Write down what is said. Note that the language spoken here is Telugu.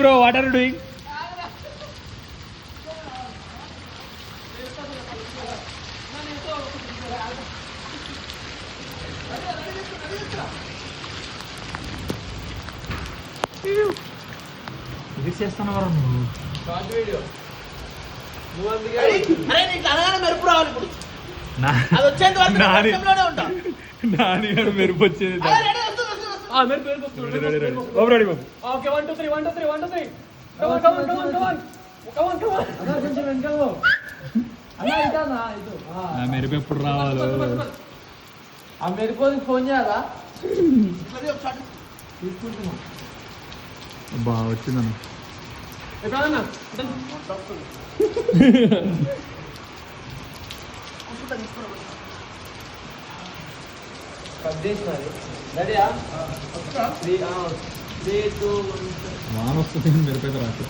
Bro, what are you doing? ఇది చేస్తున్నావా నువ్వు? Short video. నువ్వు అందుకే అరే నీకు అనగానే మెరుపు రావాలి ఇప్పుడు. అది వచ్చేంత వరకు సిస్టంలోనే ఉంటా. నాని గారు మెరుపు వచ్చేది. ఆ మెరుపు వస్తుంది. Ready. Over ready Babu. Okay 1 2 3 1 2 3 1 2 3. Come on. అన్న కొంచెం వెనకాల. అన్న ఇదానా ఇది. ఆ మెరుపు ఎప్పుడు రావాలో. ఆ మెరుపుకి ఫోన్ చేయాలా? తీసుకుంటున్నా. బా వచ్చిందన్న. ఎక్కడన్నా? రెడీయా? 3 2 1 వాన వస్తుంది మెరుపు రాదు.